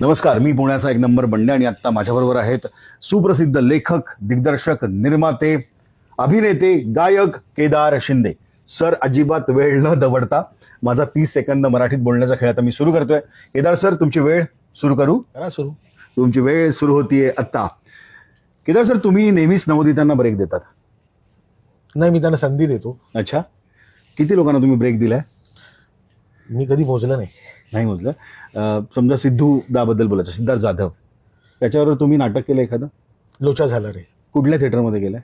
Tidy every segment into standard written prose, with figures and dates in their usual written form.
नमस्कार, मी पुण्याचा एक नंबर बंड्या आणि आत्ता माझ्याबरोबर आहेत सुप्रसिद्ध लेखक, दिग्दर्शक, निर्माते, अभिनेते, गायक केदार शिंदे. सर, अजिबात वेळ न दवडता माझा 30 सेकंद मराठीत बोलण्याचा खेळ आता मी सुरू करतोय. केदार सर, तुमची वेळ सुरू करू? करा सुरू. तुमची वेळ सुरू होतीये आत्ता. केदार सर, तुम्ही नेहमीच नवोदितांना ब्रेक देतात. नाही, मी त्यांना संधी देतो. अच्छा, किती लोकांना तुम्ही ब्रेक दिलाय? मी कधी मोजलं नाही. नाही म्हटलं. समजा सिद्धू दाबद्दल बोलायचं, सिद्धार्थ जाधव, त्याच्यावर तुम्ही नाटक केलं एखादं? लोचा झाला रे. कुठल्या थिएटरमध्ये केलंय?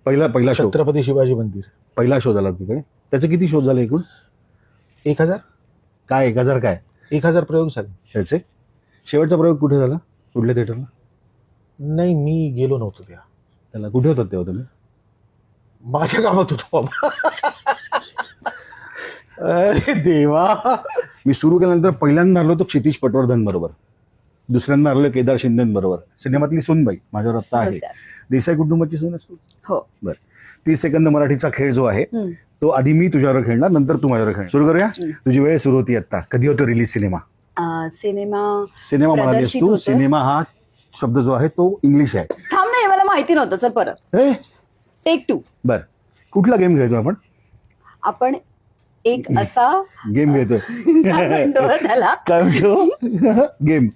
पहिला शो, छत्रपती शिवाजी मंदिर. पहिला शो झाला तिकडे. त्याचे किती शो झाले एकूण? 1000. काय 1000 काय? 1000 प्रयोग झाले. त्याचे शेवटचा प्रयोग कुठे झाला? कुठल्या थिएटरला? नाही, मी गेलो नव्हतो त्या. त्याला कुठे होतात तेव्हा तुम्ही? माझ्या कामात होतो बाबा. अरे देवा. मी सुरू केल्यानंतर पहिल्यांदा आलो तो क्षितिज पटवर्धन बरोबर, दुसऱ्यांदा आलो केदार शिंदे बरोबर. सिनेमातली सूनबाई माझ्यावर आत्ता आहे. नमस्कार. देसाई कुटुंबाची सून असतो. हो. बरं, 30 सेकंद मराठीचा खेळ जो आहे तो आधी मी तुझ्यावर खेळणार, नंतर तू माझ्यावर खेळ. सुरू करूया. तुझी वेळ सुरू होती आता. कधी होतो रिलीज सिनेमा? सिनेमा म्हणालीस प्रदर्शित तू. होतोय. सिनेमा हा शब्द जो आहे तो इंग्लिश आहे. थांब, नाही मला माहिती नव्हतं. चल परत ए, टेक 2. बर, कुठला गेम खेळतो आपण? आपण एक असा गेम घेतोय. काय म्हणतो त्याला? काय म्हणतो? गेम.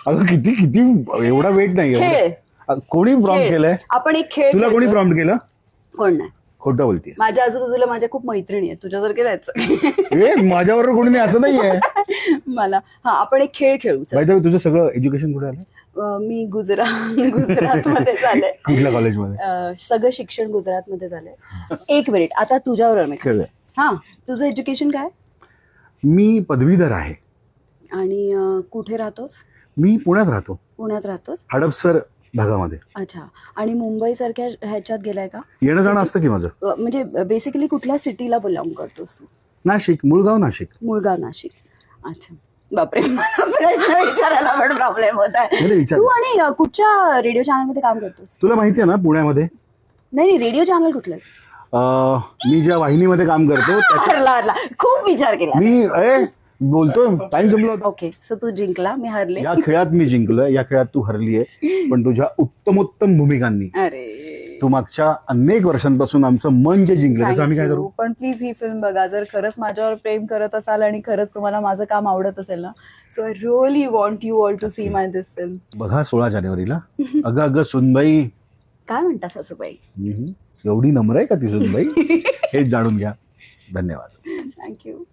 अगं किती किती एवढा वेट नाही. खेळ. कोणी प्रॉम्प्ट खेळ. केलंय? आपण एक खेळ तुला कोणी खेळतोय. प्रॉम्प्ट केलं? कोण नाही. खोटं बोलतीये. माझ्या आजूबाजूला माझ्या खूप मैत्रिणी आहेत. तुझ्यासारखे जायचं. ए, माझ्याबरोबर कोणी नाही असं नाहीये. मला आपण एक खेळ खेळू. चल. बाय द वे, तुझं सगळं एज्युकेशन कुठे आलं? मी गुजरातमध्ये झालंय. कुठल्या कॉलेजमध्ये? सगळं शिक्षण गुजरातमध्ये झालंय. एक मिनिट, आता तुझ्यावर मी खेळूया. तुझं एज्युकेशन काय मी पदवीधर आहे. आणि कुठे राहतोस? मी पुण्यात राहतो, पुण्यात राहतोस. हडपसर भागामध्ये. अच्छा. आणि मुंबई सारख्या ह्याच्यात गेलाय का? येणं जाणं असतं की माझं. म्हणजे बेसिकली कुठल्या सिटीला बिलॉंग करतोस तू? नाशिक, मुळगाव नाशिक. मुळगाव नाशिक. अच्छा. बापरे, मला प्रश्न विचारायला पण प्रॉब्लेम होत आहे. नाही, विचार. तू आणि कुठच्या रेडिओ चॅनल मध्ये काम करतोस? तुला माहिती आहे ना पुण्यामध्ये? नाही, रेडिओ चॅनल कुठलं? मी ज्या वाहिनीमध्ये काम करतो हरला. खूप विचार केला. मी बोलतोय, टाइम संपला होता. ओके, सो तू जिंकला, मी हरले. या खेळात मी जिंकलोय, या खेळात तू हरलीये. पण तुझ्या उत्तमोत्तम भूमिकांनी अरे, तू मागच्या अनेक वर्षांपासून आमचं मन जे जिंकलं त्याचं आम्ही काय करू? पण प्लीज ही फिल्म बघा. जर खरंच माझ्यावर प्रेम करत असाल आणि खरंच तुम्हाला माझं काम आवडत असेल ना, so I really want you all to see my this film. बघा 16 जानेवारीला. अगं सुनबाई. काय म्हणता सासूबाई? एवढी नम्र आहे का ती सुनबाई? हे जाणून घ्या. धन्यवाद. थँक्यू.